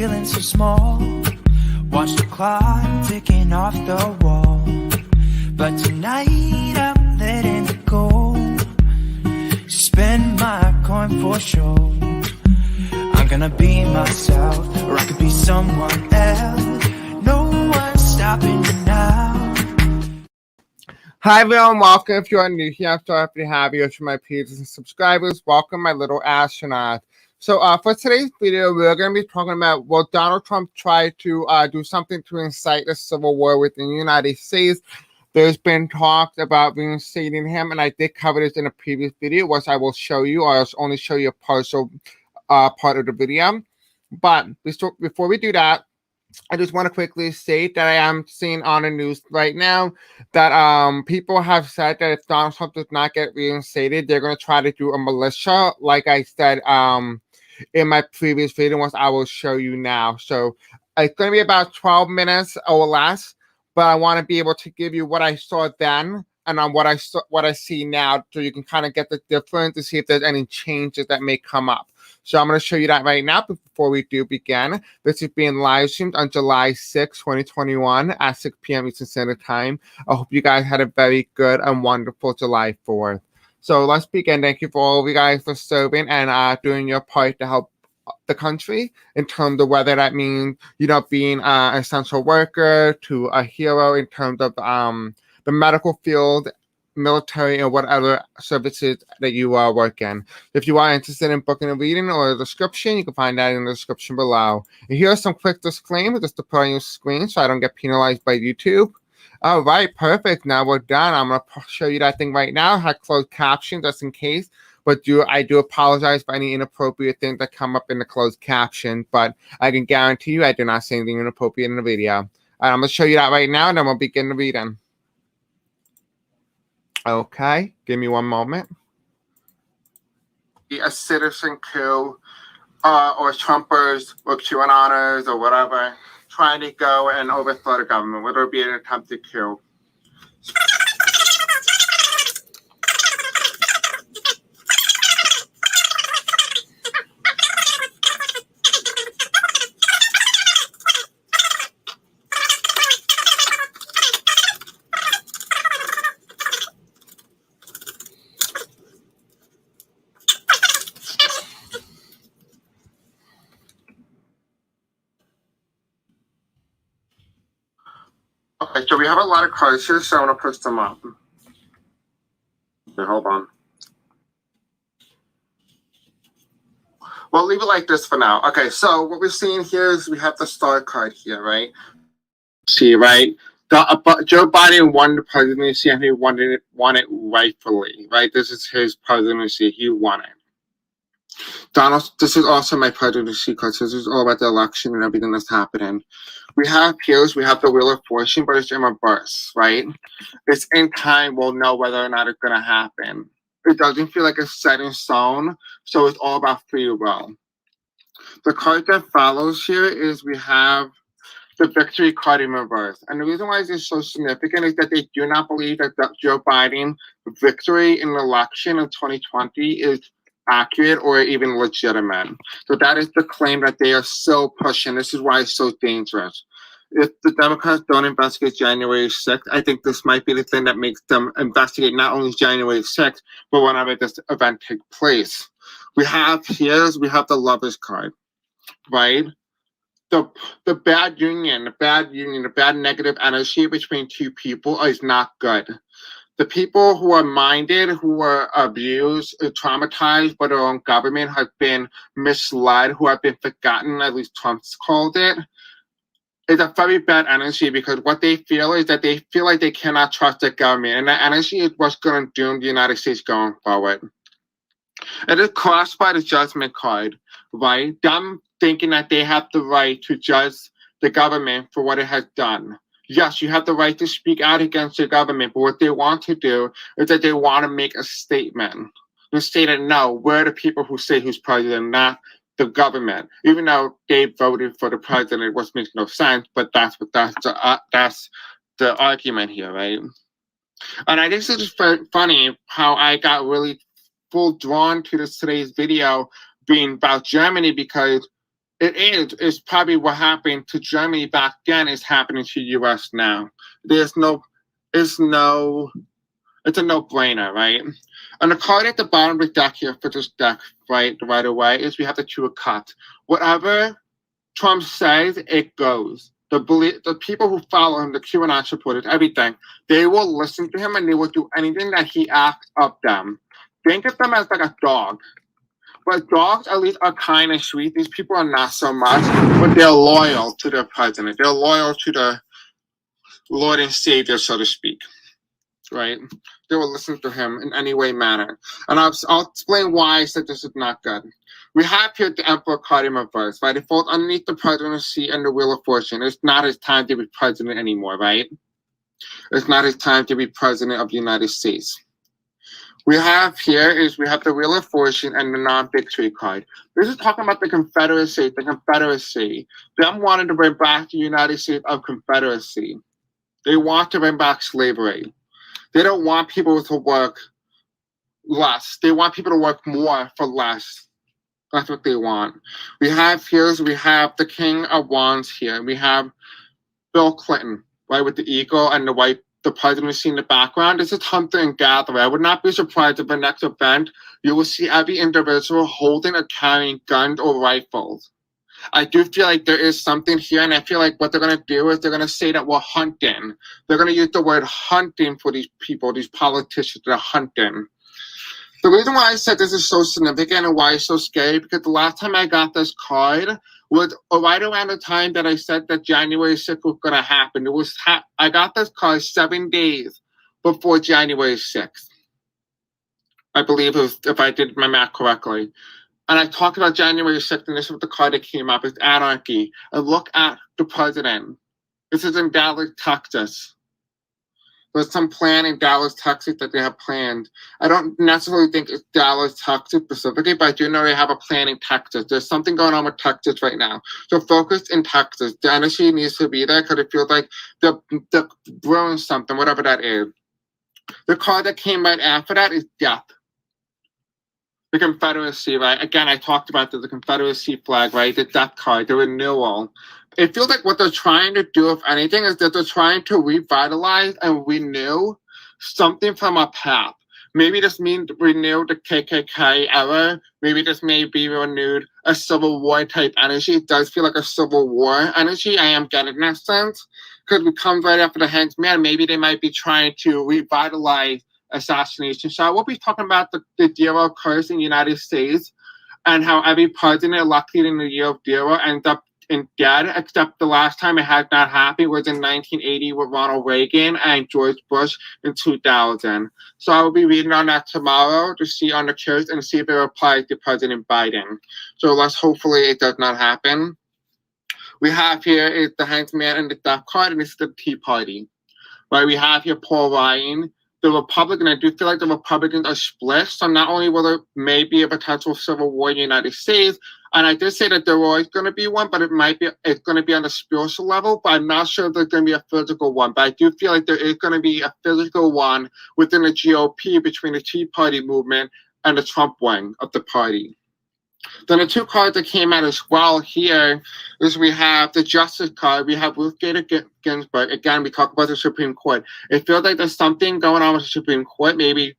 feeling so small. Watch the clock ticking off the wall. But tonight I'm letting it go. Spend my coin for sure. I'm gonna be myself, or I could be someone else. No one's stopping me now. Hi everyone, welcome. If you are new here, I'm so happy to have you. To my peers and subscribers, welcome my little astronaut. So for today's video, we're going to be talking about, will Donald Trump try to do something to incite a civil war within the United States? There's been talks about reinstating him, and I did cover this in a previous video, which I will show you, or I'll only show you a partial part of the video. But before we do that, I just want to quickly state that I am seeing on the news right now that people have said that if Donald Trump does not get reinstated, they're going to try to do a militia, like I said in my previous video, which I will show you now. So it's going to be about 12 minutes or less, but I want to be able to give you what I saw then and on what I see now, so you can kind of get the difference to see if there's any changes that may come up. So I'm going to show you that right now. But before we do begin, this is being live streamed on July 6, 2021 at 6 p.m. Eastern Standard Time. I hope you guys had a very good and wonderful July 4th. So let's begin. Thank you for all of you guys for serving and doing your part to help the country in terms of whether that means, you know, being an essential worker to a hero in terms of the medical field, military, and whatever services that you work in. If you are interested in booking a reading or a description, you can find that in the description below. And here are some quick disclaimers just to put on your screen so I don't get penalized by YouTube. All right, perfect. Now we're done. I'm going to show you that thing right now. I had closed captions just in case, but I do apologize for any inappropriate things that come up in the closed caption, but I can guarantee you I do not say anything inappropriate in the video. All right, I'm going to show you that right now, and then we'll begin the reading. Okay, give me one moment. A citizen coup, or Trumpers, or QAnoners, or whatever, trying to go and overthrow the government, whether it be an attempted coup. Okay, so we have a lot of cards here, so I'm going to push them up. Okay, hold on. We'll leave it like this for now. Okay, so what we're seeing here is we have the star card here, right? See, right? Joe Biden won the presidency, and he won it rightfully, right? This is his presidency. He won it. This is also my presidency because this is all about the election and everything that's happening. We have the Wheel of Fortune, but it's in reverse, right? It's in time. We'll know whether or not it's going to happen. It doesn't feel like it's set in stone, so it's all about free will. The card that follows here is we have the victory card in reverse. And the reason why this is so significant is that they do not believe that Joe Biden's victory in the election in 2020 is accurate or even legitimate. So that is the claim that they are still pushing. This is why it's so dangerous. If the Democrats don't investigate January 6th, I think this might be the thing that makes them investigate not only January 6th, but whenever this event takes place. We have the Lovers card, right? The bad union, the bad negative energy between two people is not good. The people who are minded, who are abused, traumatized by their own government, have been misled, who have been forgotten, at least Trump's called it. It's a very bad energy because what they feel is that they feel like they cannot trust the government. And that energy is what's going to doom the United States going forward. It is crossed by the judgment card, right? Them thinking that they have the right to judge the government for what it has done. Yes, you have the right to speak out against the government, but what they want to do is that they want to make a statement. They say that, no, we're the people who say who's president, not the government. Even though they voted for the president, which makes no sense, but that's the argument here, right? And I think it's just funny how I got really full drawn to today's video being about Germany, because It is. It's probably what happened to Germany back then is happening to U.S. now. It's a no-brainer, right? And the card at the bottom of the deck here for this deck, right away, is we have to choose a cut. Whatever Trump says, it goes. The people who follow him, the QAnon supporters, everything, they will listen to him and they will do anything that he asks of them. Think of them as like a dog. But dogs at least are kind and sweet. These people are not so much, but they're loyal to their president. They're loyal to the Lord and Savior, so to speak. Right? They will listen to him in any way, manner. And I'll explain why I said this is not good. We have here the Emperor card in reverse, right? It falls underneath the presidency and the Wheel of Fortune. It's not his time to be president anymore, right? It's not his time to be president of the United States. We have here is we have the Wheel of Fortune and the non-victory card. This is talking about the Confederacy. Them wanting to bring back the United States of Confederacy. They want to bring back slavery. They don't want people to work less. They want people to work more for less. That's what they want. We have the King of Wands here. We have Bill Clinton, right, with the eagle and the president we see in the background. This is hunter and gatherer. I would not be surprised if the next event you will see every individual holding or carrying guns or rifles. I do feel like there is something here, and I feel like what they're going to do is they're going to say that we're hunting. They're going to use the word hunting for these people, these politicians that are hunting. The reason why I said this is so significant and why it's so scary, because the last time I got this card was right around the time that I said that January 6th was going to happen. I got this card 7 days before January 6th. I believe it was, if I did my math correctly. And I talked about January 6th, and this is what the card that came up. It's anarchy. And look at the president. This is in Dallas, Texas. There's some plan in Dallas, Texas that they have planned. I don't necessarily think it's Dallas, Texas specifically, but I do know they have a plan in Texas. There's something going on with Texas right now. So focus in Texas. The energy needs to be there because it feels like they're brewing something, whatever that is. The card that came right after that is death. The Confederacy, right? Again, I talked about the Confederacy flag, right? The death card, the renewal. It feels like what they're trying to do, if anything, is that they're trying to revitalize and renew something from our past. Maybe this means renew the KKK era. Maybe this may be renewed a Civil War type energy. It does feel like a Civil War energy. I am getting that sense. Because it comes right after the Hanged Man. Maybe they might be trying to revitalize assassination. So I will be talking about the zero curse in the United States and how every president elected in the year of zero ends up dead, except the last time it had not happened was in 1980 with Ronald Reagan and George Bush in 2000. So I will be reading on that tomorrow to see on the curse and see if it applies to President Biden. So hopefully it does not happen. We have here is the Hanged Man and the Death card, and this is the Tea Party. Right, we have here Paul Ryan, the Republican. I do feel like the Republicans are split. So not only will there may be a potential civil war in the United States, and I did say that there was going to be one, but it's going to be on a spiritual level, but I'm not sure if there's going to be a physical one. But I do feel like there is going to be a physical one within the GOP between the Tea Party movement and the Trump wing of the party. Then the two cards that came out as well here is we have the Justice card. We have Ruth Bader Ginsburg. Again, we talk about the Supreme Court. It feels like there's something going on with the Supreme Court. Maybe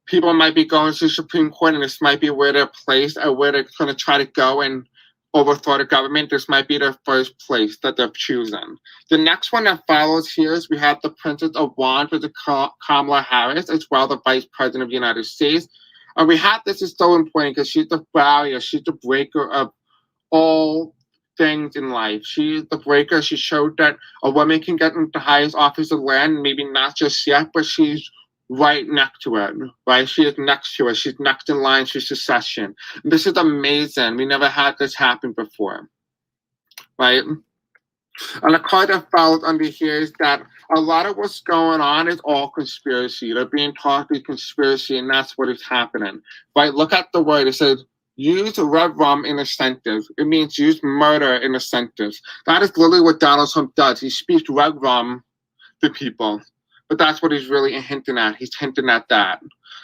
people might be going to the Supreme Court, and this might be where they're placed or where they're going to try to go and overthrow the government. This might be their first place that they've chosen. The next one that follows here is we have the Princess of Wands with the Kamala Harris, as well the Vice President of the United States. And we have this is so important because she's the barrier, she's the breaker of all things in life. She's the breaker. She showed that a woman can get into the highest office of land, maybe not just yet, but she's right next to it, right? She is next to it. She's next in line for succession. And this is amazing. We never had this happen before, right? And the card that follows under here is that a lot of what's going on is all conspiracy. They're being taught to be conspiracy, and that's what is happening. Right? Look at the word. It says, use red rum in a sentence. It means use murder in a sentence. That is literally what Donald Trump does. He speaks red rum to people. But that's what he's really hinting at. He's hinting at that.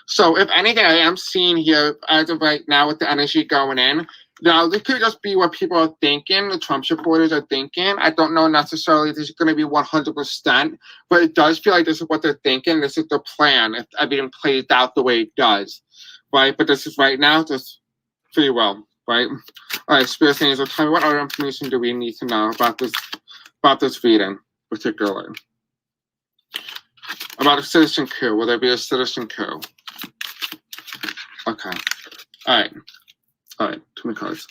So if anything, I am seeing here, as of right now, with the energy going in, Now, this could just be what people are thinking, the Trump supporters are thinking. I don't know necessarily this is going to be 100%, but it does feel like this is what they're thinking. This is their plan if everything plays out the way it does, right? But this is right now, just pretty well, right? All right, Spirit Angel, tell me what other information do we need to know about this reading, particularly? About a citizen coup. Will there be a citizen coup? Okay. All right. All right, too many cards.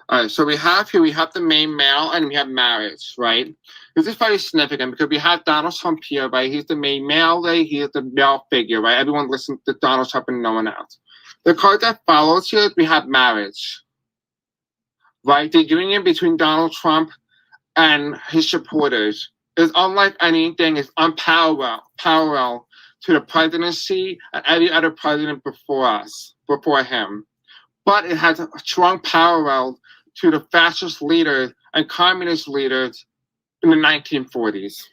All right, so we have the main male and we have marriage, right? This is very significant because we have Donald Trump here, right? He's the main male, right? He is the male figure, right? Everyone listens to Donald Trump and no one else. The card that follows here is we have marriage, right? The union between Donald Trump and his supporters is unlike anything, it's unparalleled, parallel to the presidency and every other president before him. But it has a strong parallel to the fascist leaders and communist leaders in the 1940s.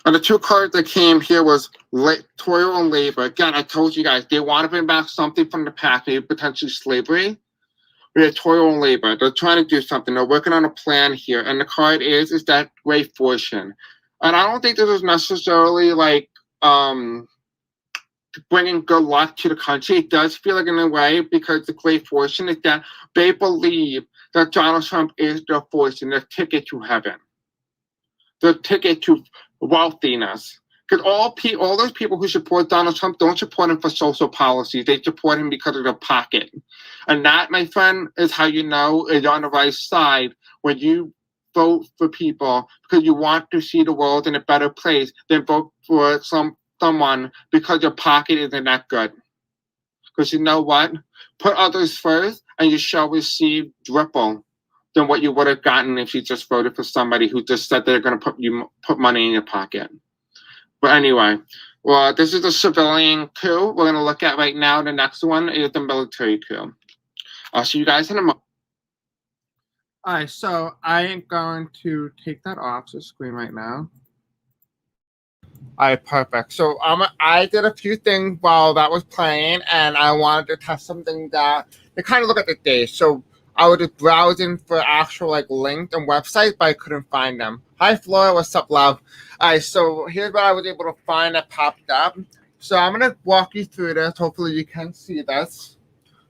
And the two cards that came here was toil and labor. Again, I told you guys, they want to bring back something from the past, maybe potentially slavery. We have toil and labor. They're trying to do something. They're working on a plan here. And the card is that great fortune. And I don't think this is necessarily like bringing good luck to the country. It does feel like in a way because the great fortune is that they believe that Donald Trump is their fortune, their ticket to heaven, their ticket to wealthiness. Because all those people who support Donald Trump don't support him for social policies. They support him because of their pocket. And that, my friend, is how you know you're on the right side when you vote for people because you want to see the world in a better place than vote for someone because your pocket isn't that good. Because you know what? Put others first and you shall receive triple than what you would have gotten if you just voted for somebody who just said they're going to put money in your pocket. But anyway, well, this is the civilian coup we're going to look at right now. The next one is the military coup. I'll see you guys in a moment. All right, so I am going to take that off the screen right now. All right, perfect. So I did a few things while that was playing, and I wanted to test something to kind of look at the days. So I was just browsing for actual like links and websites, but I couldn't find them. Hi, Flora. What's up, love? All right, so here's what I was able to find that popped up. So I'm going to walk you through this. Hopefully you can see this.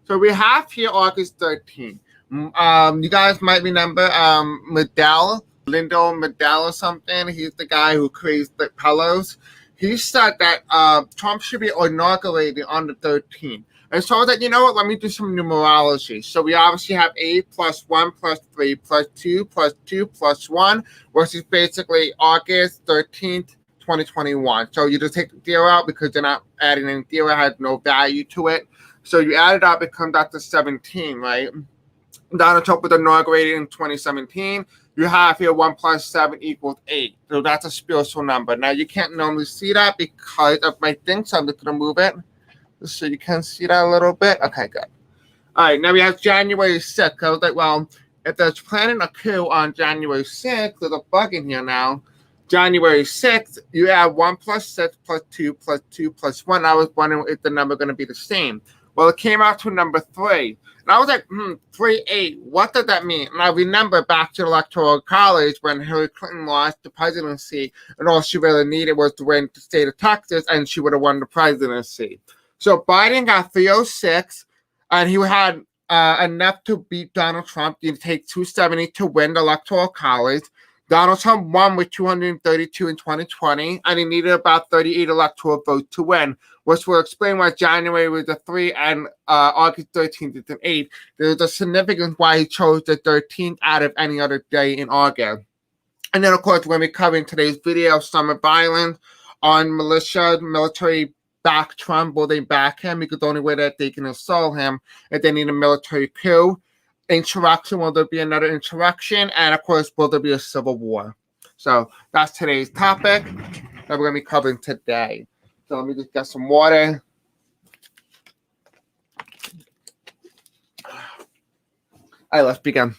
So we have here August 13th. You guys might remember Lindo Medell or something. He's the guy who creates the pillows. He said that Trump should be inaugurated on the 13th. And so I was like, you know what, let me do some numerology. So we obviously have 8 plus 1 plus 3 plus 2 plus 2 plus 1, which is basically August 13th, 2021. So you just take the 0 out because they're not adding any 0, has no value to it. So you add it up, it comes out to 17, right? Donald Trump was inaugurated in 2017. You have here 1 plus 7 equals 8. So that's a spiritual number. Now, you can't normally see that because of my thing, so I'm just going to move it so you can see that a little bit. Okay, good. All right, now we have January 6th. I was like, well, if they're planning a coup on January 6th, there's a bug in here now. January 6th, you add 1 plus 6 plus 2 plus 2 plus 1. I was wondering if the number going to be the same. Well, it came out to number 3. And I was like, 3, 8, what does that mean? And I remember back to the Electoral College when Hillary Clinton lost the presidency and all she really needed was to win the state of Texas and she would have won the presidency. So Biden got 306 and he had enough to beat Donald Trump. You take 270 to win the Electoral College. Donald Trump won with 232 in 2020, and he needed about 38 electoral votes to win, which will explain why January was a 3 and August 13th is an 8. There's a significance why he chose the 13th out of any other day in August. And then, of course, when we cover in today's video, summer violence on militia, military back Trump, will they back him? Because the only way that they can assault him is they need a military coup. Insurrection, will there be another insurrection? And of course, will there be a civil war? So that's today's topic that we're going to be covering today. So let me just get some water. All right, let's begin.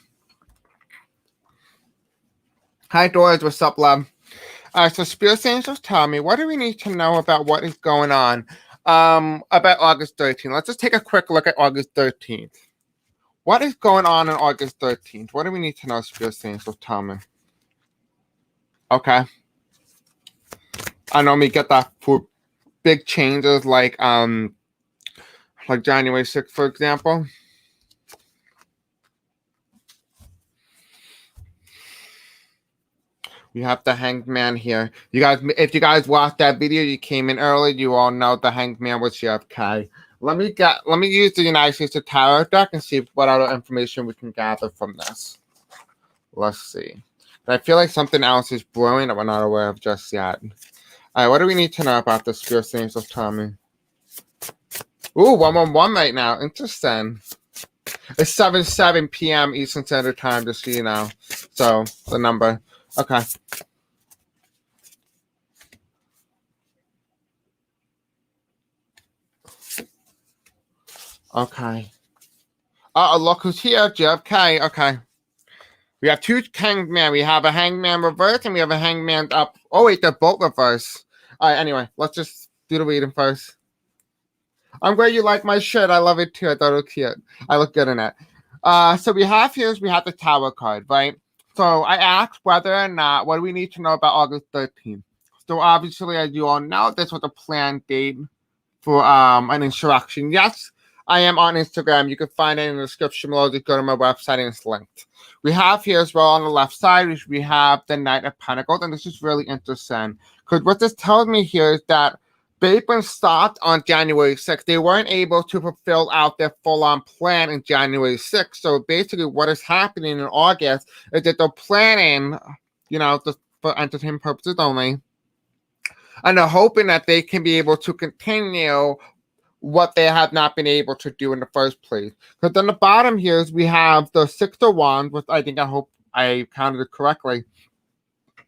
Hi, Doris. What's up, love? All right, so Spirit Angels, tell me, what do we need to know about what is going on about August 13th? Let's just take a quick look at August 13th. What is going on August 13th? What do we need to know, Spirit Saints? So tell me. Okay. I normally get that for big changes like January 6th, for example. We have the Hanged Man here. You guys, if you guys watched that video, you came in early. You all know the Hanged Man was JFK. Let me use the United States of Tarot deck and see what other information we can gather from this. Let's see. But I feel like something else is brewing that we're not aware of just yet. All right, what do we need to know about the Spirit Saints of Tommy? Ooh, 111 right now. Interesting. It's 7 p.m. Eastern Standard Time, just so you know. So, the number. Okay. Okay. Look who's here, JFK. Okay. We have two Hanged Man. We have a Hanged Man reverse and we have a Hanged Man up. Oh, wait, they're both reverse. All right, anyway, let's just do the reading first. I'm glad you like my shirt. I love it too. I thought it was cute. I look good in it. So we have the Tower card, right? So I asked whether or not, what do we need to know about August 13th? So obviously, as you all know, this was a planned date for an insurrection. Yes, I am on Instagram. You can find it in the description below. Just go to my website and it's linked. We have here as well on the left side, we have the Knight of Pentacles, and this is really interesting because what this tells me here is that Bateman stopped on January 6th. They weren't able to fulfill out their full-on plan in January 6th. So basically what is happening in August is that they're planning, for entertainment purposes only, and they're hoping that they can be able to continue what they have not been able to do in the first place. Because on the bottom here is we have the Six of Wands, which I hope I counted it correctly.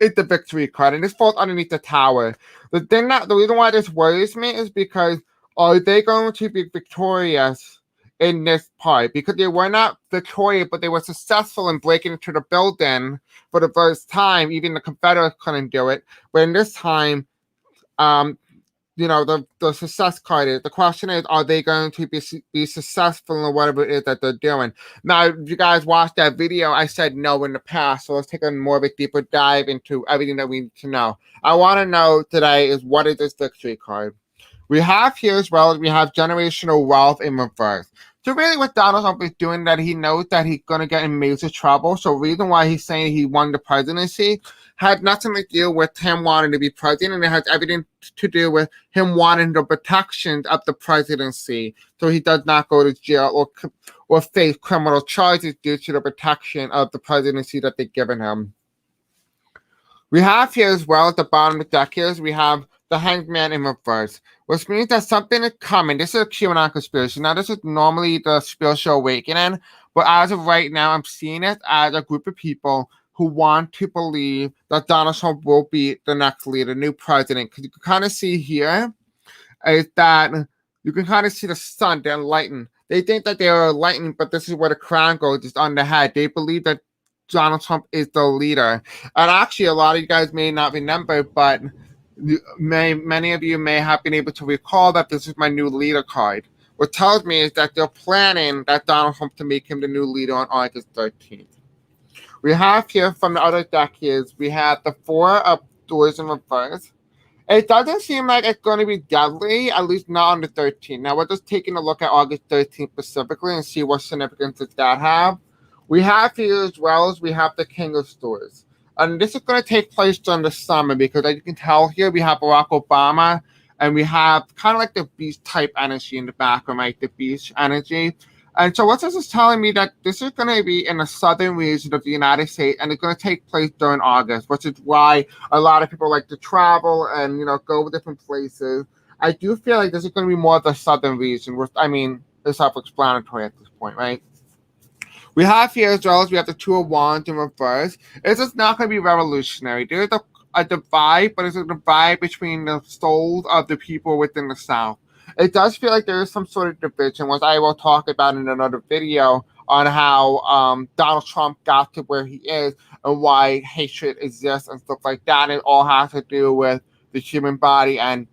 It's the Victory card, and this falls underneath the Tower. The reason why this worries me is because are they going to be victorious in this part? Because they were not victorious, but they were successful in breaking into the building for the first time. Even the Confederates couldn't do it. But in this time, the success card is, the question is, are they going to be successful in whatever it is that they're doing? Now, if you guys watched that video, I said no in the past, so let's take a more of a deeper dive into everything that we need to know. I want to know today is, what is this Victory card? We have here as well, we have generational wealth in reverse. So really what Donald Trump is doing, that he knows that he's going to get in major trouble. So the reason why he's saying he won the presidency had nothing to do with him wanting to be president, and it has everything to do with him wanting the protections of the presidency, so he does not go to jail or face criminal charges due to the protection of the presidency that they've given him. We have here as well at the bottom of the deck here, we have the Hanged Man in reverse, which means that something is coming. This is a QAnon conspiracy. Now, this is normally the spiritual awakening, but as of right now, I'm seeing it as a group of people who want to believe that Donald Trump will be the next leader, new president. Because you can kind of see here is that you can kind of see the sun, they're enlightened. They think that they are enlightened, but this is where the crown goes, just on the head. They believe that Donald Trump is the leader. And actually, a lot of you guys may not remember, but many of you may have been able to recall that this is my new leader card. What tells me is that they're planning that Donald Trump to make him the new leader on August 13th. We have here from the other deck is we have the Four of Swords in reverse. It doesn't seem like it's going to be deadly, at least not on the 13th. Now we're just taking a look at August 13th specifically and see what significance does that have. We have here as well as we have the King of Swords. And this is going to take place during the summer because as you can tell here, we have Barack Obama and we have kind of like the beast type energy in the background, right? The beast energy. And so what this is telling me that this is going to be in the southern region of the United States, and it's going to take place during August, which is why a lot of people like to travel and, go to different places. I do feel like this is going to be more of the southern region, which, is self-explanatory at this point, right? We have here as well as we have the Two of Wands in reverse. It's just not going to be revolutionary. There's a divide, but it's a divide between the souls of the people within the South. It does feel like there is some sort of division, which I will talk about in another video on how Donald Trump got to where he is and why hatred exists and stuff like that. It all has to do with the human body and,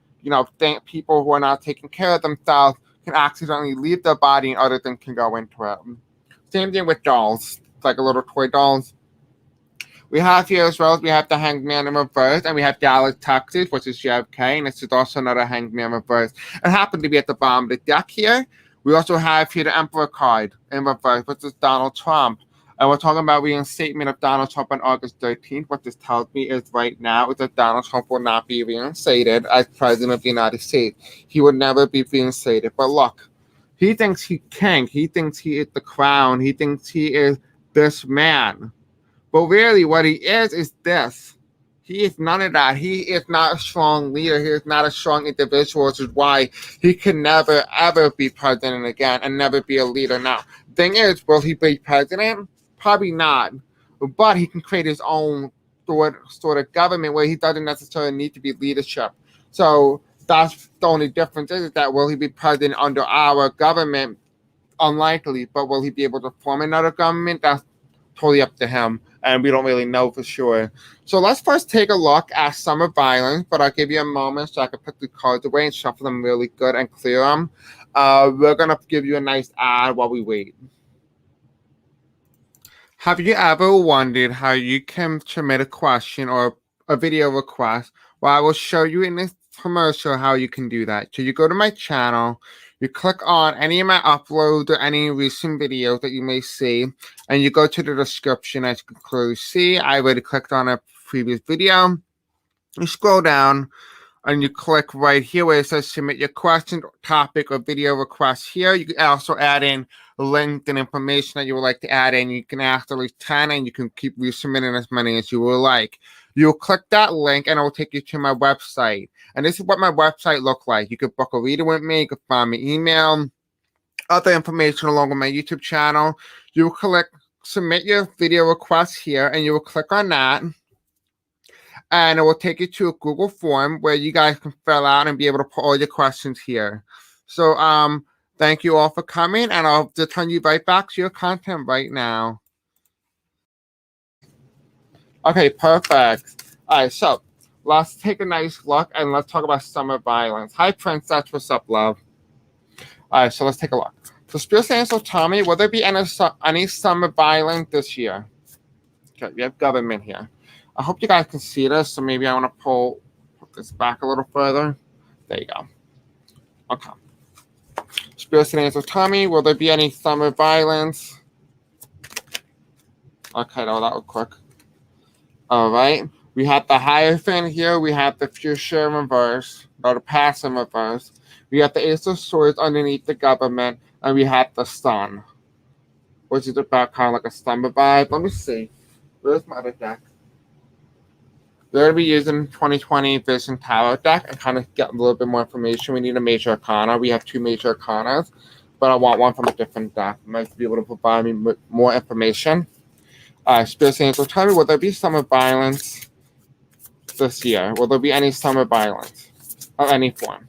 people who are not taking care of themselves can accidentally leave their body and other things can go into it. Same thing with dolls, like a little toy dolls. We have here as well as we have the Hangman in reverse, and we have Dallas, Texas, which is JFK, and this is also another Hangman reverse. It happened to be at the bottom of the deck here. We also have here the Emperor card in reverse, which is Donald Trump. And we're talking about reinstatement of Donald Trump on August 13th. What this tells me is right now is that Donald Trump will not be reinstated as President of the United States. He would never be reinstated. But look, he thinks he's king. He thinks he is the crown. He thinks he is this man. But really, what he is this. He is none of that. He is not a strong leader. He is not a strong individual, which is why he can never, ever be president again and never be a leader. Now, thing is, will he be president? Probably not. But he can create his own sort of government where he doesn't necessarily need to be leadership. So that's the only difference is that will he be president under our government? Unlikely. But will he be able to form another government? That's totally up to him, and we don't really know for sure. So let's first take a look at summer violence, but I'll give you a moment so I can put the cards away and shuffle them really good and clear them. We're going to give you a nice ad while we wait. Have you ever wondered how you can submit a question or a video request? Well, I will show you in this commercial how you can do that. So you go to my channel, you click on any of my uploads or any recent videos that you may see, and you go to the description. As you can clearly see, I already clicked on a previous video. You scroll down and you click right here where it says submit your question, topic, or video request here. You can also add in link and information that you would like to add in. You can ask at least 10 and you can keep resubmitting as many as you would like. You'll click that link and it will take you to my website. And this is what my website looks like. You could book a reading with me. You could find my email, other information along with my YouTube channel. You will click submit your video request here and you will click on that. And it will take you to a Google form where you guys can fill out and be able to put all your questions here. So thank you all for coming, and I'll just turn you right back to your content right now. Okay, perfect. All right, so let's take a nice look and let's talk about summer violence. Hi, Princess. What's up, love? All right, so let's take a look. So Spirit Angel, tell me, will there be any summer violence this year? Okay, we have government here. I hope you guys can see this, so maybe I want to put this back a little further. There you go. Okay. Spirit Angel, tell me, will there be any summer violence? Okay, no, that was quick. All right. We have the Hierophant here. We have the Fuchsia in reverse, or the Past in reverse. We have the Ace of Swords underneath the government, and we have the Sun, which is about kind of like a summer vibe. Let me see. Where's my other deck? We're going to be using 2020 Vision Tarot deck and kind of get a little bit more information. We need a major arcana. We have 2 major arcanas, but I want one from a different deck. Might be able to provide me with more information. Spirit Angel, tell me, will there be summer violence this year? Will there be any summer violence of any form?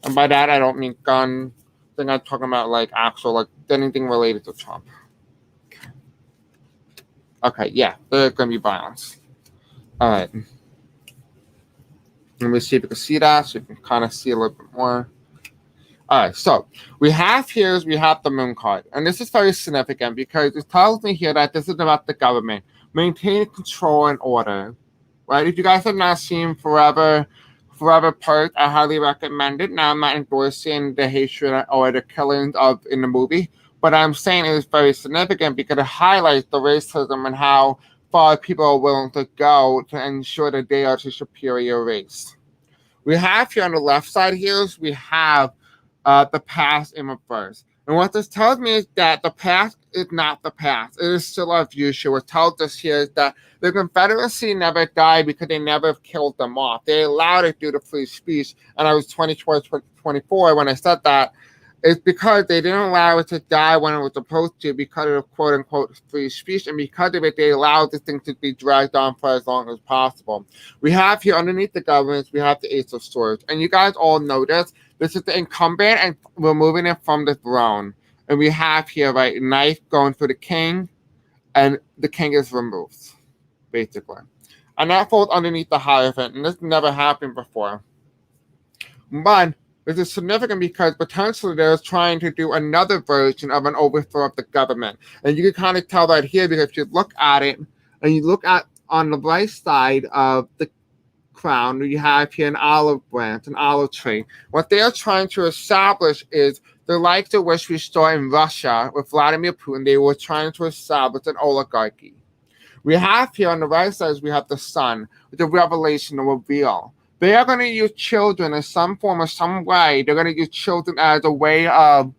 And by that, I don't mean gun. I think I'm talking about like actual, like anything related to Trump. Okay, yeah, there's going to be violence. All right. Let me see if you can see that, so you can kind of see a little bit more. All right, so we have the Moon card, and this is very significant because it tells me here that this is about the government maintaining control and order. Right? If you guys have not seen Forever Perk, I highly recommend it. Now I'm not endorsing the hatred or the killings in the movie, but I'm saying it is very significant because it highlights the racism and how far people are willing to go to ensure that they are the superior race. We have here on the left side here, we have the past in reverse. And what this tells me is that the past is not the past. It is still our future. What tells us here is that the Confederacy never died because they never killed them off. They allowed it due to free speech. And I was 24 when I said that. It's because they didn't allow it to die when it was supposed to because of quote-unquote free speech, and because of it, they allowed this thing to be dragged on for as long as possible. We have here underneath the governments, we have the Ace of Swords, and you guys all know this. This is the incumbent, and we're moving it from the throne. And we have here, right, knife going through the king, and the king is removed, basically. And that falls underneath the Hierophant, and this never happened before. But This is significant because potentially they're trying to do another version of an overthrow of the government. And you can kind of tell that here because if you look at it and you look at on the right side of the crown, you have here an olive branch, an olive tree. What they are trying to establish is the like to which we saw in Russia with Vladimir Putin. They were trying to establish an oligarchy. We have here on the right side, we have the sun, with the revelation, the reveal. They are going to use children in some form or some way. They're going to use children as a way of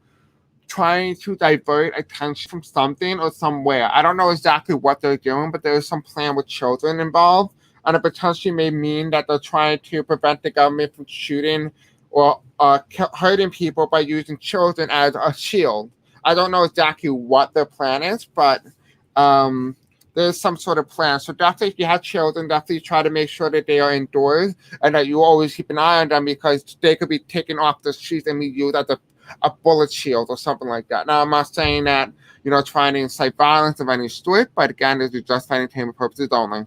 trying to divert attention from something or somewhere. I don't know exactly what they're doing, but there is some plan with children involved. And it potentially may mean that they're trying to prevent the government from shooting or hurting people by using children as a shield. I don't know exactly what their plan is, but there's some sort of plan. So definitely, if you have children, definitely try to make sure that they are indoors and that you always keep an eye on them because they could be taken off the streets and be used as a bullet shield or something like that. Now, I'm not saying that, trying to incite violence of any sort, but again, this is just for entertainment purposes only.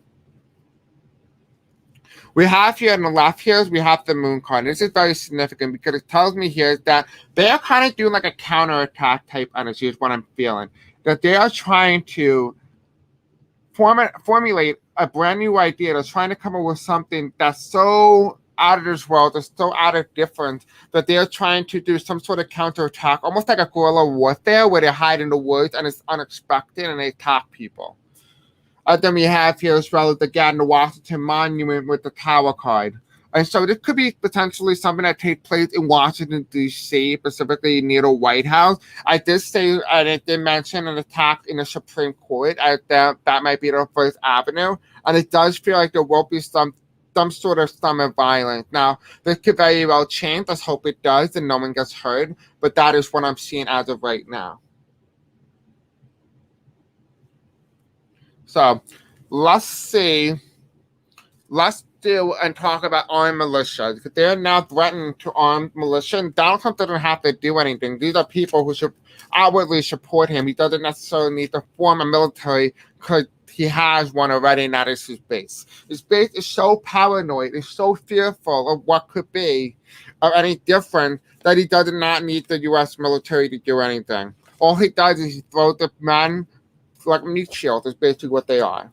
We have here on the left here, we have the moon card. This is very significant because it tells me here that they are kind of doing like a counterattack type energy is what I'm feeling. That they are trying to formulate a brand new idea. They're trying to come up with something that's so out of this world, that's so out of difference, that they're trying to do some sort of counterattack, almost like a guerrilla warfare where they hide in the woods and it's unexpected and they attack people. Then we have here as well again the Washington Monument with the Tower card. And so this could be potentially something that takes place in Washington, D.C., specifically near the White House. I did say, and it did mention an attack in the Supreme Court. That might be the First Avenue. And it does feel like there will be some sort of summer violence. Now, this could very well change. Let's hope it does and no one gets hurt. But that is what I'm seeing as of right now. So let's see. Let's do and talk about armed militia. They're now threatening to arm militia. And Donald Trump doesn't have to do anything. These are people who should outwardly support him. He doesn't necessarily need to form a military because he has one already, and that is his base. His base is so paranoid, is so fearful of what could be or any different that he does not need the U.S. military to do anything. All he does is he throws the men like meat shields is basically what they are.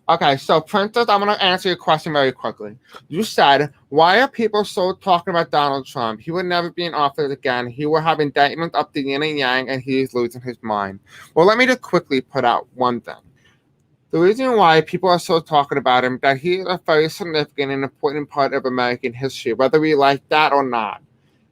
Okay, so Princess, I'm going to answer your question very quickly. You said, why are people so talking about Donald Trump? He would never be in office again. He will have indictments up the yin and yang, and he is losing his mind. Well, let me just quickly put out one thing. The reason why people are so talking about him is that he is a very significant and important part of American history, whether we like that or not.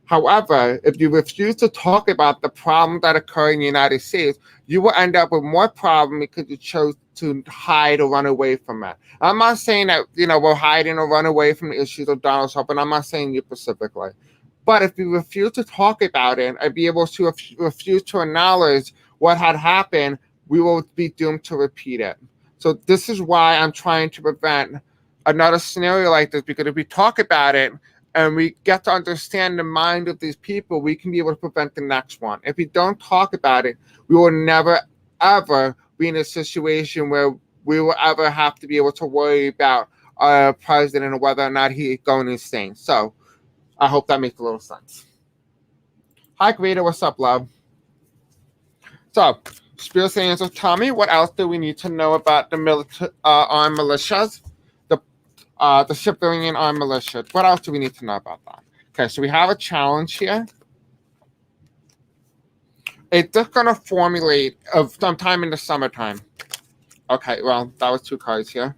However, if you refuse to talk about the problems that occur in the United States, you will end up with more problems because you chose to hide or run away from it. I'm not saying that, we're hiding or run away from the issues of Donald Trump, and I'm not saying you specifically. But if you refuse to talk about it and be able to refuse to acknowledge what had happened, we will be doomed to repeat it. So this is why I'm trying to prevent another scenario like this, because if we talk about it and we get to understand the mind of these people, we can be able to prevent the next one. If we don't talk about it, we will never, ever be in a situation where we will ever have to be able to worry about our president and whether or not he's going insane. So I hope that makes a little sense. Hi, Greta. What's up, love? So, Spirit Angels, tell me what else do we need to know about the armed militias, the civilian armed militias? What else do we need to know about that? Okay, so we have a challenge here. It's just going to formulate of sometime in the summertime. Okay, well, that was 2 cards here.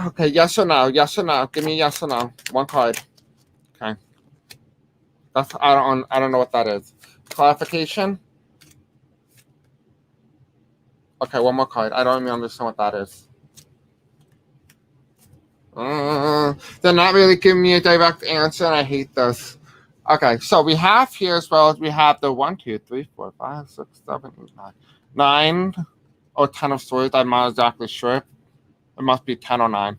Okay, yes or no? Yes or no? Give me yes or no. 1 card. Okay. That's I don't know what that is. Clarification. Okay, 1 more card. I don't even understand what that is. They're not really giving me a direct answer, and I hate this. Okay, so we have here as well as we have the 1, 2, 3, 4, 5, 6, 7, 8, 9 or 10 of swords. I'm not exactly sure. It must be 10 or 9.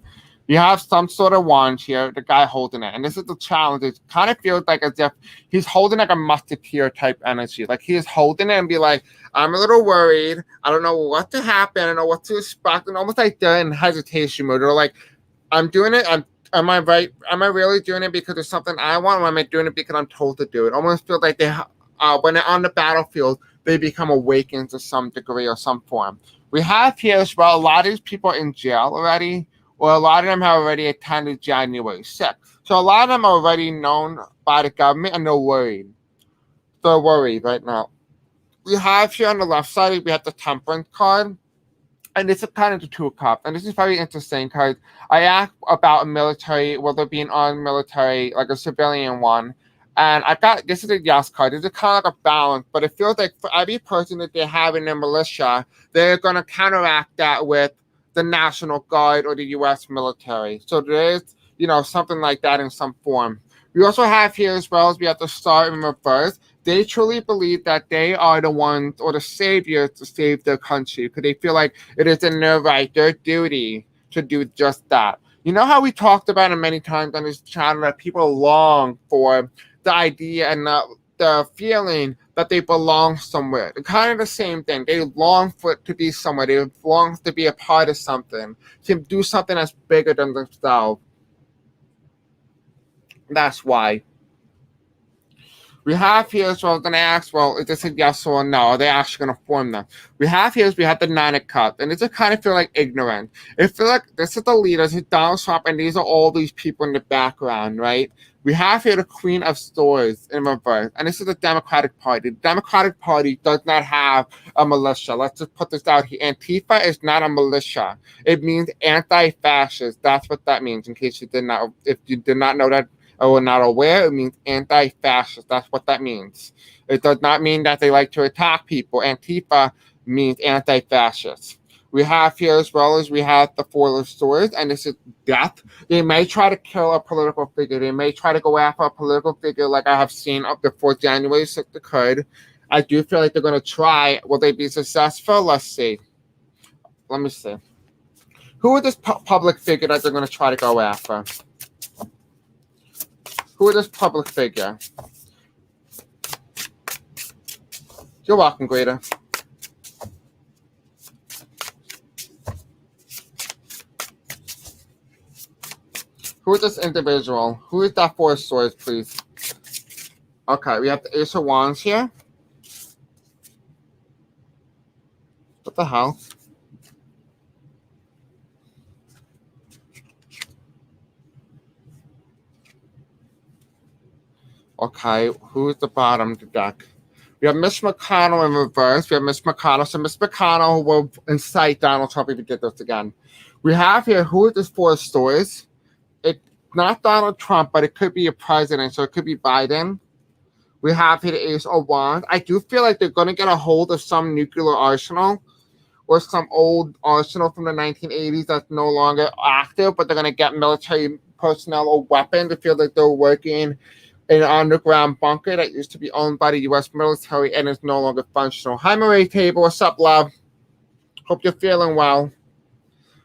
You have some sort of wand here, the guy holding it. And this is the challenge. It kind of feels like as if he's holding like a musketeer type energy. Like he is holding it and be like, I'm a little worried. I don't know what to happen. I don't know what to expect. And almost like they're in hesitation mode. Or like, I'm doing it. Am I right? Am I really doing it because it's something I want? Or am I doing it because I'm told to do it? Almost feels like they, when they're on the battlefield, they become awakened to some degree or some form. We have here as well, a lot of these people are in jail already, or a lot of them have already attended January 6th. So a lot of them are already known by the government and they're worried. They're worried right now. We have here on the left side, we have the temperance card. And this is kind of the two cup. And this is very interesting because I asked about a military, whether it be an armed military, like a civilian one. And I got, this is a yes card. This is kind of like a balance, but it feels like for every person that they have in their militia, they're going to counteract that with the National Guard or the U.S. military. So there's, something like that in some form. We also have here as well as we have the star in reverse. They truly believe that they are the ones or the saviors to save their country because they feel like it is in their right, their duty to do just that. You know how we talked about it many times on this channel that people long for the idea and the feeling that they belong somewhere. It's kind of the same thing. They long for it to be somewhere. They long to be a part of something, to do something that's bigger than themselves. That's why. We have here, so I was going to ask, well, is this a yes or a no? Are they actually going to form them? We have here, we have the Nine of Cups, and it's kind of feel like ignorant. It feels like this is the leaders, it's Donald Trump, and these are all these people in the background, right? We have here the Queen of Swords in reverse, and this is the Democratic Party. The Democratic Party does not have a militia. Let's just put this out here. Antifa is not a militia. It means anti-fascist. That's what that means, in case you did not, if you did not know that, or not aware, it means anti-fascist. That's what that means. It does not mean that they like to attack people. Antifa means anti-fascist. We have here as well as we have the Four of Swords, and this is death. They may try to kill a political figure. They may try to go after a political figure like I have seen up before January 6th occurred. I do feel like they're going to try. Will they be successful? Let's see. Let me see. Who is this public figure that they're going to try to go after? Who is this public figure? You're welcome, Greta. Who is this individual? Who is that Four of Swords, please? Okay, we have the Ace of Wands here. What the hell? Okay, who's the bottom of the deck? We have Miss McConnell in reverse. We have Miss McConnell. So Miss McConnell will incite Donald Trump if we get this again. We have here, who is this Four of Swords? It's not Donald Trump, but it could be a president. So it could be Biden. We have here the Ace of Wands. I do feel like they're going to get a hold of some nuclear arsenal or some old arsenal from the 1980s that's no longer active, but they're going to get military personnel or weapons. I feel like they're working in an underground bunker that used to be owned by the U.S. military and is no longer functional. Hi, Marie Table. What's up, love? Hope you're feeling well.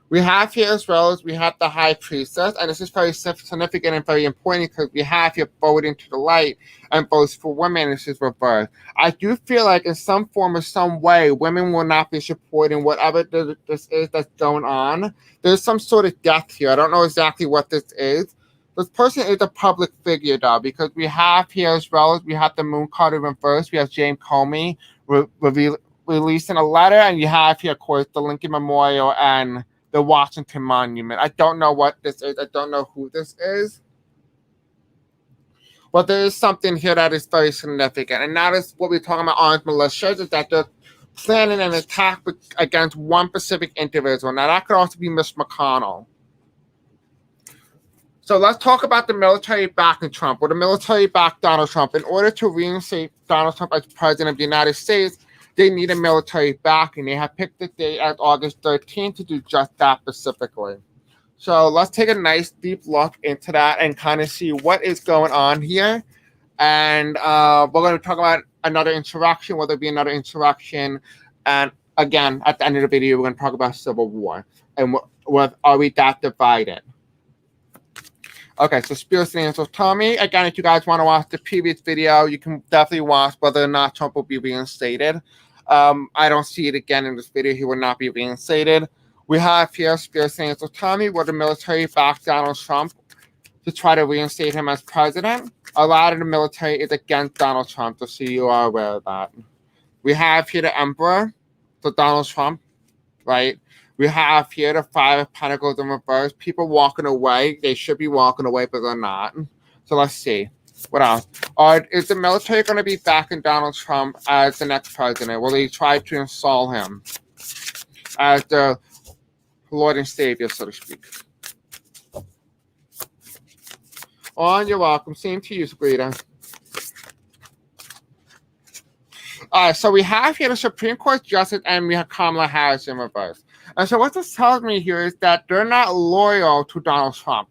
We have here as well as we have the High Priestess, and this is very significant and very important because we have here voting to the light and votes for women. This is reversed. I do feel like in some form or some way, women will not be supporting whatever this is that's going on. There's some sort of death here. I don't know exactly what this is. This person is a public figure, though, because we have here as well as we have the Moon card in reverse. We have James Comey releasing a letter, and you have here, of course, the Lincoln Memorial and the Washington Monument. I don't know what this is. I don't know who this is. But there is something here that is very significant, and that is what we're talking about armed militias, is that they're planning an attack against one specific individual. Now, that could also be Miss McConnell. So let's talk about the military backing Trump, or the military backed Donald Trump. In order to reinstate Donald Trump as president of the United States, they need a military backing. They have picked the date as August 13th to do just that specifically. So let's take a nice deep look into that and kind of see what is going on here. And we're going to talk about another insurrection, whether it be another insurrection. And again, at the end of the video, we're going to talk about civil war. And are we that divided? Okay, so spirits and angels. Tell me again if you guys want to watch the previous video. You can definitely watch whether or not Trump will be reinstated. I don't see it again in this video. He will not be reinstated. We have here spirits and angels. Tell me, will the military back Donald Trump to try to reinstate him as president? A lot of the military is against Donald Trump, just so you are aware of that. We have here the Emperor, so Donald Trump, right? We have here the Five of Pentacles in reverse. People walking away. They should be walking away, but they're not. So let's see. What else? Is the military going to be backing Donald Trump as the next president? Will they try to install him as the Lord and Savior, so to speak? Oh, you're welcome. Same to you, Sabrina. So we have here the Supreme Court Justice, and we have Kamala Harris in reverse. And so what this tells me here is that they're not loyal to Donald Trump,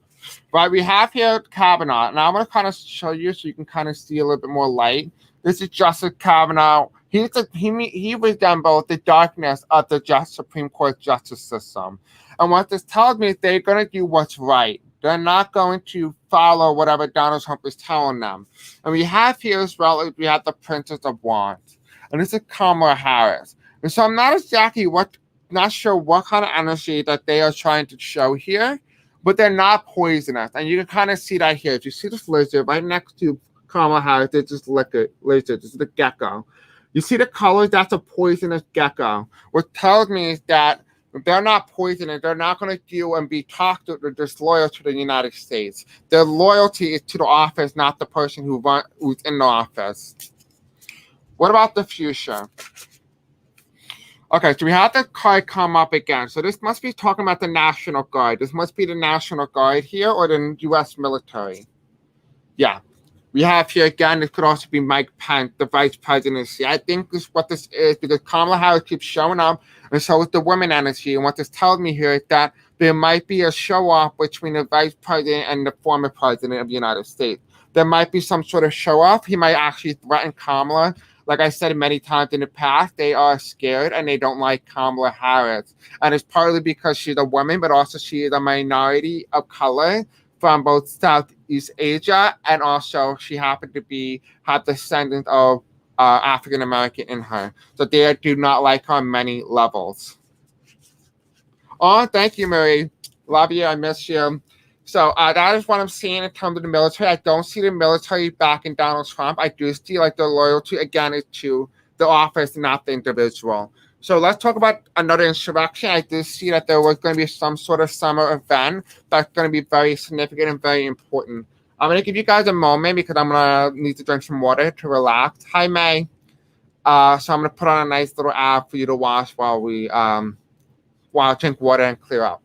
right? We have here Kavanaugh, and I'm going to kind of show you so you can kind of see a little bit more light. This is Justice Kavanaugh. He was done both the darkness of the Supreme Court justice system. And what this tells me is they're going to do what's right. They're not going to follow whatever Donald Trump is telling them. And we have here as well, we have the Princess of Wands. And this is Kamala Harris. And so I'm not sure what kind of energy that they are trying to show here, but they're not poisonous. And you can kind of see that here. If you see this lizard right next to Kamala Harris, there's this lizard. This is the gecko. You see the colors? That's a poisonous gecko. What tells me is that they're not poisonous. They're not going to do and be talked to. They're disloyal to the United States. Their loyalty is to the office, not the person who's in the office. What about the future? Okay, so we have the card come up again. So this must be talking about the National Guard. This must be the National Guard here or the U.S. military. Yeah. We have here again, this could also be Mike Pence, the vice presidency. I think what this is because Kamala Harris keeps showing up, and so is the women energy. And what this tells me here is that there might be a show-off between the vice president and the former president of the United States. There might be some sort of show-off. He might actually threaten Kamala. Like I said many times in the past, they are scared and they don't like Kamala Harris. And it's partly because she's a woman, but also she is a minority of color from both Southeast Asia, and also she happened to have descendants of African American in her. So they do not like her on many levels. Oh, thank you, Marie. Love you. I miss you. So that is what I'm seeing in terms of the military. I don't see the military backing Donald Trump. I do see like their loyalty again is to the office, not the individual. So let's talk about another insurrection. I do see that there was going to be some sort of summer event that's going to be very significant and very important. I'm going to give you guys a moment because I'm going to need to drink some water to relax. Hi, May. So I'm going to put on a nice little ad for you to watch while I drink water and clear up.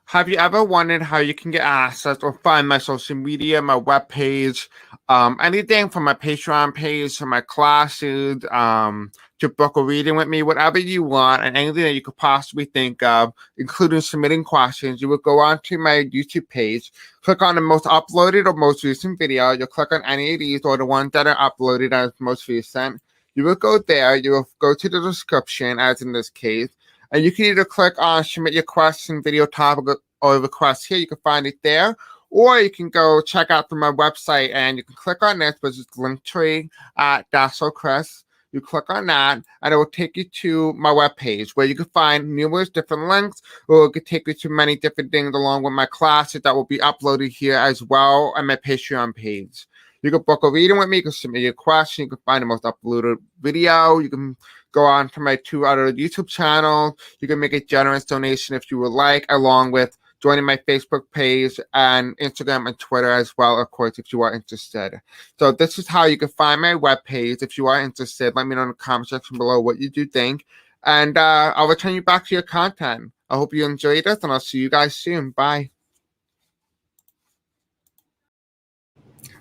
Have you ever wondered how you can get access or find my social media, my webpage, anything from my Patreon page to my classes, to book a reading with me, whatever you want, and anything that you could possibly think of, including submitting questions? You would go onto my YouTube page, click on the most uploaded or most recent video. You'll click on any of these or the ones that are uploaded as most recent. You will go there. You will go to the description, as in this case. And you can either click on submit your question, video topic, or request here. You can find it there. Or you can go check out my website and you can click on this, which is Linktree at Chris. You click on that and it will take you to my webpage where you can find numerous different links, or it could take you to many different things along with my classes that will be uploaded here as well on my Patreon page. You can book a reading with me. You can submit your question. You can find the most uploaded video. You can go on to my 2 other YouTube channels. You can make a generous donation if you would like, along with joining my Facebook page and Instagram and Twitter as well, of course, if you are interested. So this is how you can find my webpage. If you are interested, let me know in the comment section below what you do think. And I'll return you back to your content. I hope you enjoyed this, and I'll see you guys soon. Bye.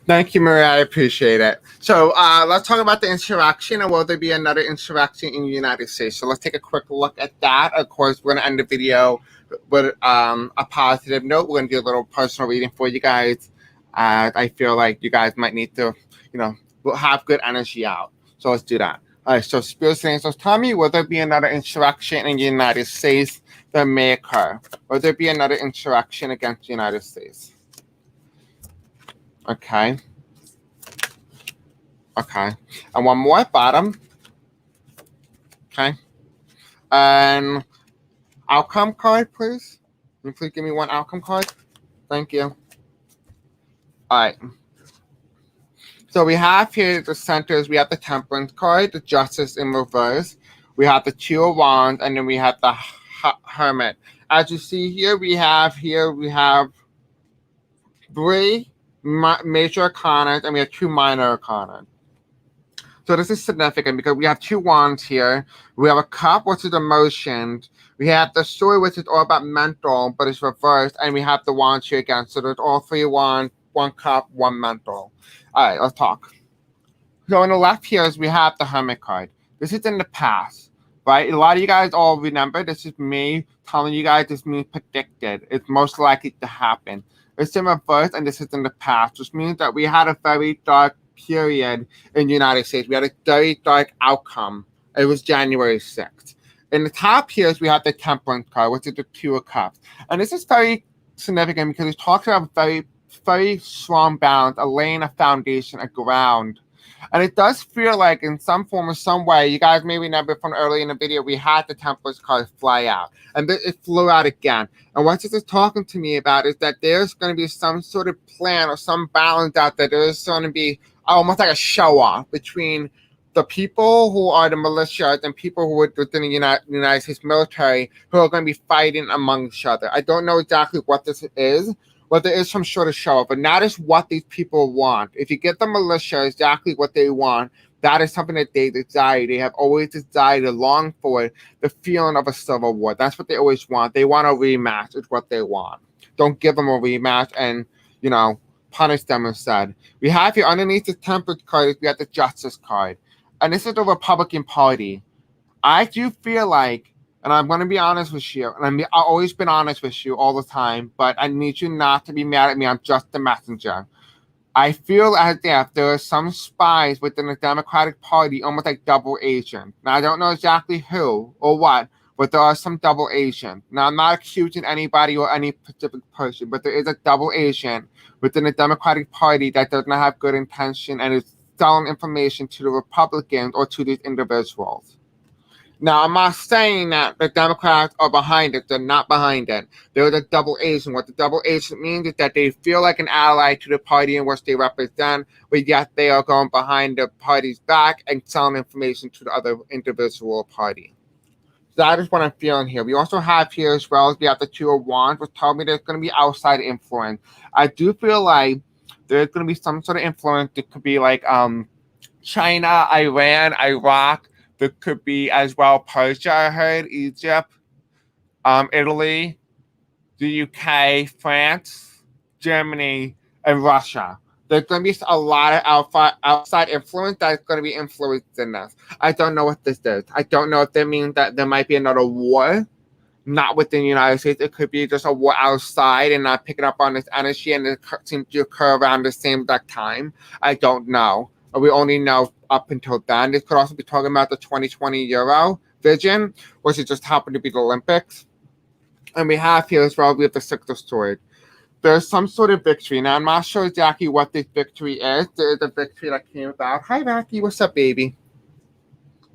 Thank you, Maria. I appreciate it. So let's talk about the insurrection, and will there be another insurrection in the United States? So let's take a quick look at that. Of course, we're going to end the video with a positive note. We're going to do a little personal reading for you guys. I feel like you guys might need to, have good energy out. So let's do that. All right, so Spirit Angels, tell me, will there be another insurrection in the United States that may occur? Will there be another insurrection against the United States? Okay. Okay. And one more at bottom. Okay. And outcome card, please. Can you please give me one outcome card? Thank you. All right. So we have here the centers. We have the Temperance card, the Justice in reverse. We have the Two of Wands, and then we have the Hermit. As you see here, we have three major arcana, and we have two minor arcana. So this is significant because we have two wands here. We have a cup, which is emotions. We have the sword, which is all about mental, but it's reversed. And we have the wands here again. So there's all three wands, one cup, one mental. All right, let's talk. So on the left here is we have the Hermit card. This is in the past, right? A lot of you guys all remember this is me telling you guys this means predicted. It's most likely to happen. It's in reverse, and this is in the past, which means that we had a very dark period in the United States. We had a very dark outcome. It was January 6th. In the top here is we have the Temperance card, which is the Two of Cups. And this is very significant because it talks about very, very strong balance, a laying a foundation, a ground. And it does feel like in some form or some way, you guys may remember from early in the video, we had the Temperance card fly out. And it flew out again. And what this is talking to me about is that there's going to be some sort of plan or some balance out there. There's going to be almost like a show-off between the people who are the militias and people who are within the United States military who are going to be fighting among each other. I don't know exactly what this is, but there is some sort of show-off. But that is what these people want. If you get the militia exactly what they want, that is something that they desire. They have always desired and longed for the feeling of a civil war. That's what they always want. They want a rematch is what they want. Don't give them a rematch and, punish them instead. We have here underneath the Temperance card, we have the Justice card. And this is the Republican Party. I do feel like, and I'm going to be honest with you, and I've always been honest with you all the time, but I need you not to be mad at me. I'm just the messenger. I feel as if there are some spies within the Democratic Party, almost like double agents. Now, I don't know exactly who or what, but there are some double agents. Now, I'm not accusing anybody or any specific person, but there is a double agent within the Democratic Party that does not have good intention and is selling information to the Republicans or to these individuals. Now, I'm not saying that the Democrats are behind it. They're not behind it. They're the double agent. What the double agent means is that they feel like an ally to the party in which they represent, but yet they are going behind the party's back and selling information to the other individual party. That is what I'm feeling here. We also have here as well as we have the Two of Wands, which tell me there's going to be outside influence. I do feel like there's going to be some sort of influence. It could be like China, Iran, Iraq. There could be as well Persia, I heard, Egypt, Italy, the UK, France, Germany, and Russia. There's going to be a lot of outside influence that's going to be influencing this. I don't know what this is. I don't know if that means that there might be another war, not within the United States. It could be just a war outside and not picking up on this energy and it seems to occur around the same exact time. I don't know. We only know up until then. This could also be talking about the 2020 Euro vision, which is just happened to be the Olympics. And we have here as well, we have the Six of Swords. There's some sort of victory. Now, I'm not sure exactly what this victory is. There is a victory that came about. Hi, Rocky. What's up, baby?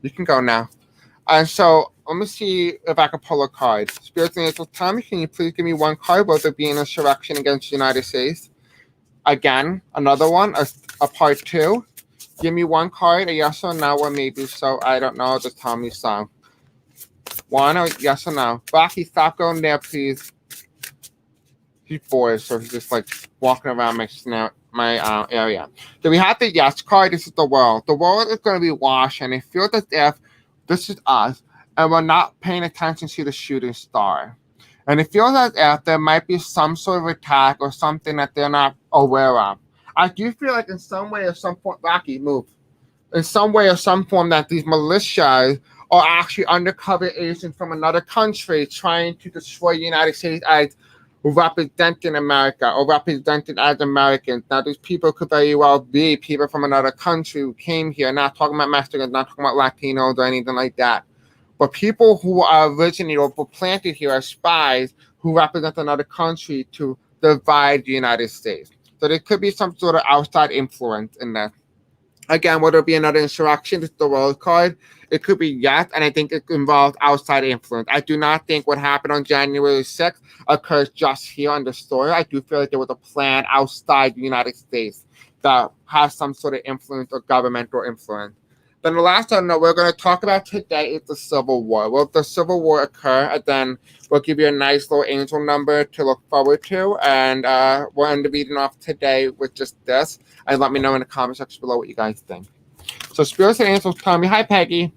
You can go now. And so, let me see if I can pull a card. Spirits and Angels, Tommy, can you please give me one card about there being insurrection against the United States? Again, another one, a part two. Give me one card, a yes or no, or maybe so. I don't know. Just tell me so. One, or yes or no. Rocky, stop going there, please. He's bored, so he's just like walking around my area. So we have the yes card. This is the world. The world is going to be washed, and it feels as if this is us, and we're not paying attention to the shooting star. And it feels as if there might be some sort of attack or something that they're not aware of. I do feel like in some way or some form, Rocky, move. In some way or some form that these militias are actually undercover agents from another country trying to destroy the United States as representing America or represented as Americans. Now, these people could very well be people from another country who came here, not talking about Mexicans, not talking about Latinos or anything like that. But people who are originally or were planted here as spies who represent another country to divide the United States. So there could be some sort of outside influence in there. Again, will there be another insurrection? This is the world card. It could be yes, and I think it involves outside influence. I do not think what happened on January 6th occurs just here on the story. I do feel like there was a plan outside the United States that has some sort of influence or governmental influence. Then the last one that we're going to talk about today is the Civil War. Will the Civil War occur? And then we'll give you a nice little angel number to look forward to. And we'll end the reading off today with just this. And let me know in the comment section below what you guys think. So Spirits and Angels tell me, hi Peggy.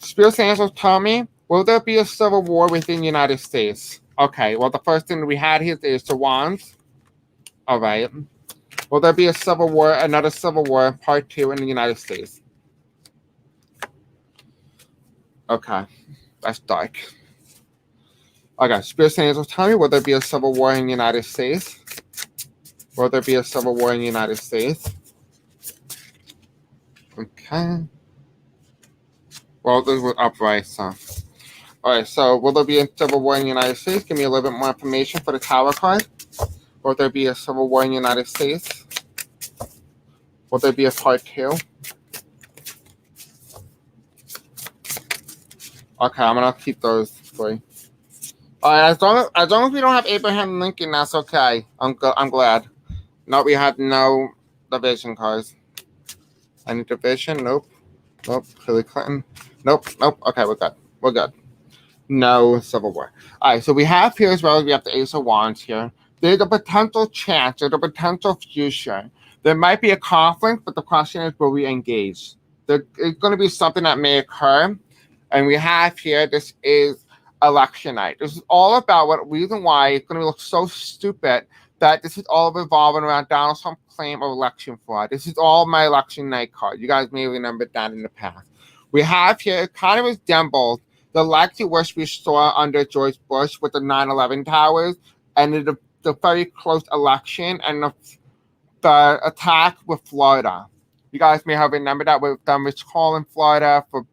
Spirits and Angels tell me, will there be a Civil War within the United States? Okay, well the first thing we had here is the Wands. All right. Will there be a Civil War, another Civil War, part 2 in the United States? Okay, that's dark. Okay, Spirits and Angels tell me, will there be a Civil War in the United States? Will there be a Civil War in the United States? Okay. Well, this was upright, so. Alright, so will there be a Civil War in the United States? Give me a little bit more information for the Tower card. Will there be a Civil War in the United States? Will there be a part 2? Okay, I'm gonna keep those three. Alright, as long as we don't have Abraham Lincoln, that's okay. I'm glad. No, we had no division cards. Any division? Nope. Nope. Hillary Clinton? Nope. Nope. Okay, we're good. We're good. No Civil War. Alright, so we have here as well, we have the Ace of Wands here. There's a potential chance, there's a potential future. There might be a conflict, but the question is, will we engage? There's going to be something that may occur. And we have here, this is election night. This is all about what reason why it's going to look so stupid that this is all revolving around Donald Trump's claim of election fraud. This is all my election night card. You guys may remember that in the past. We have here, it kind of resembles the likely wish we saw under George Bush with the 9/11 towers and the very close election and the attack with Florida. You guys may have remembered that with them recalling Florida for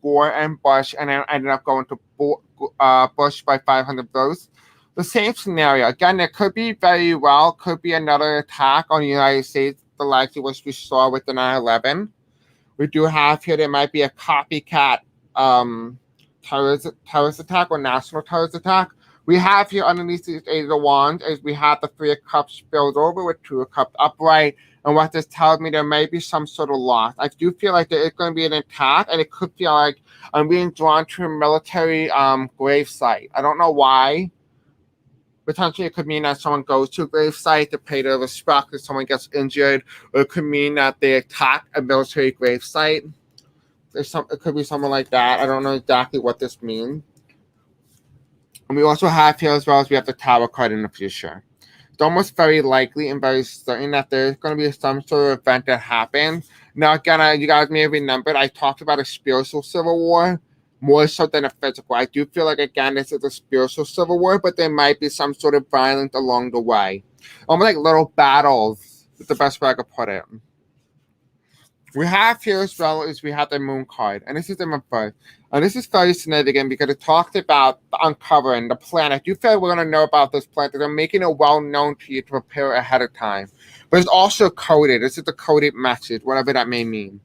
Gore and Bush, and then ended up going to Bush by 500 votes. The same scenario. Again, there could be another attack on the United States, the likely which we saw with the 9/11. We do have here, there might be a copycat terrorist attack or national terrorist attack. We have here underneath the Eight of Wands is we have the Three of Cups spilled over with Two of Cups upright. And what this tells me, there may be some sort of loss. I do feel like there is going to be an attack, and it could feel like I'm being drawn to a military grave site. I don't know why. Potentially, it could mean that someone goes to a grave site to pay their respect if someone gets injured, or it could mean that they attack a military grave site. It could be something like that. I don't know exactly what this means. And we also have here as well as we have the Tower card in the future. It's almost very likely and very certain that there's going to be some sort of event that happens. Now, again, you guys may have remembered I talked about a spiritual civil war more so than a physical. I do feel like, again, this is a spiritual civil war, but there might be some sort of violence along the way. Almost like little battles is the best way I could put it. We have here as well as we have the Moon card, and this is the reverse. And this is very significant because it talks about uncovering the plan. I do feel like we're going to know about this plan, because they're making it well known to you to prepare ahead of time. But it's also coded. This is the coded message, whatever that may mean.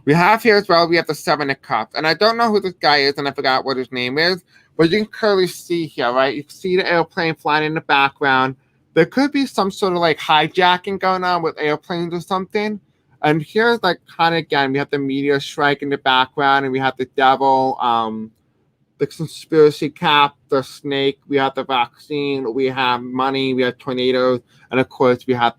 We have here as well, we have the Seven of Cups. And I don't know who this guy is, and I forgot what his name is. But you can clearly see here, right? You can see the airplane flying in the background. There could be some sort of like hijacking going on with airplanes or something. And here's like kind of, again, we have the meteor strike in the background, and we have the devil, the conspiracy cap, the snake, we have the vaccine, we have money, we have tornadoes, and of course we have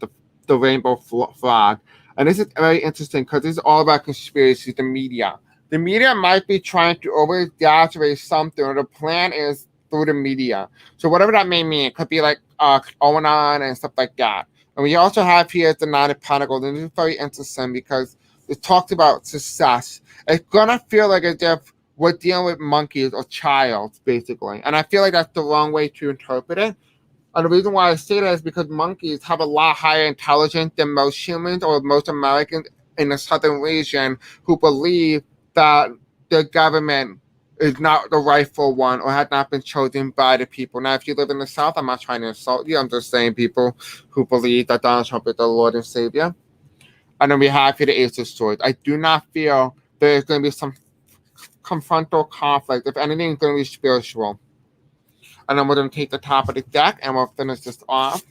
the rainbow flag. And this is very interesting because this is all about conspiracies, the media. The media might be trying to over-exaggerate something, or the plan is through the media. So whatever that may mean, it could be like going on and stuff like that. And we also have here the Nine of Pentacles, and this is very interesting because it talks about success. It's going to feel like as if we're dealing with monkeys or child, basically. And I feel like that's the wrong way to interpret it. And the reason why I say that is because monkeys have a lot higher intelligence than most humans or most Americans in the southern region who believe that the government is not the rightful one or had not been chosen by the people. Now, if you live in the South, I'm not trying to insult you. I'm just saying people who believe that Donald Trump is the Lord and Savior. And then we have here the Ace of Swords. I do not feel there's going to be some confrontal conflict. If anything, it's going to be spiritual. And then we're going to take the top of the deck and we'll finish this off.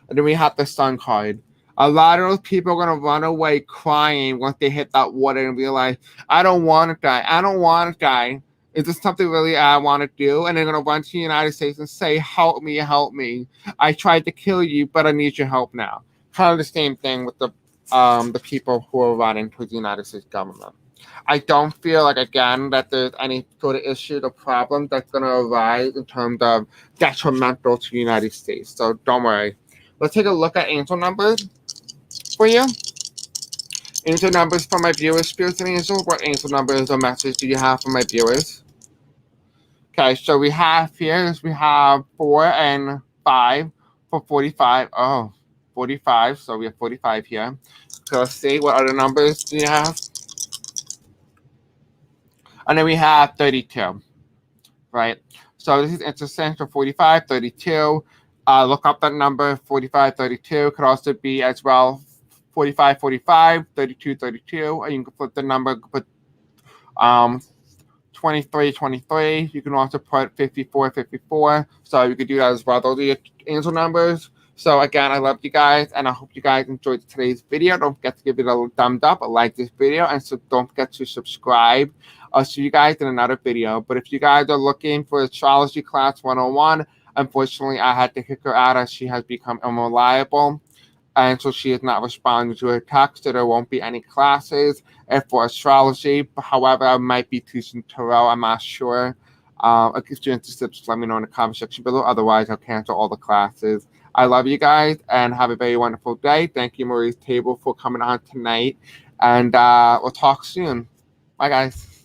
And then we have the Sun card. A lot of those people are going to run away crying once they hit that water and realize, I don't want to die. I don't want to die. Is this something really I want to do? And they're going to run to the United States and say, help me, help me. I tried to kill you, but I need your help now. Kind of the same thing with the people who are running for the United States government. I don't feel like, again, that there's any sort of issue or problem that's going to arise in terms of detrimental to the United States. So don't worry. Let's take a look at angel numbers for you. Angel numbers for my viewers, spirits and angels. What angel numbers or message do you have for my viewers? Okay, so we have here is we have 4 and 5 for 45. Oh, 45. So we have 45 here. So let's see, what other numbers do you have? And then we have 32, right? So this is interesting. So 45, 32. Look up that number, 45, 32. Could also be as well 45, 45, 32, 32. Or you can put the number, put 23, 23. You can also put 54, 54. So you could do that as well. Those are your angel numbers. So again, I love you guys, and I hope you guys enjoyed today's video. Don't forget to give it a thumbs up, like this video, and so don't forget to subscribe. I'll see you guys in another video. But if you guys are looking for Astrology Class 101, unfortunately, I had to kick her out as she has become unreliable. And so she is not responding to her text, so there won't be any classes for astrology. However, I might be teaching tarot. I'm not sure. If you're interested, just let me know in the comment section below. Otherwise, I'll cancel all the classes. I love you guys and have a very wonderful day. Thank you, Marie's Table, for coming on tonight. And we'll talk soon. Bye, guys.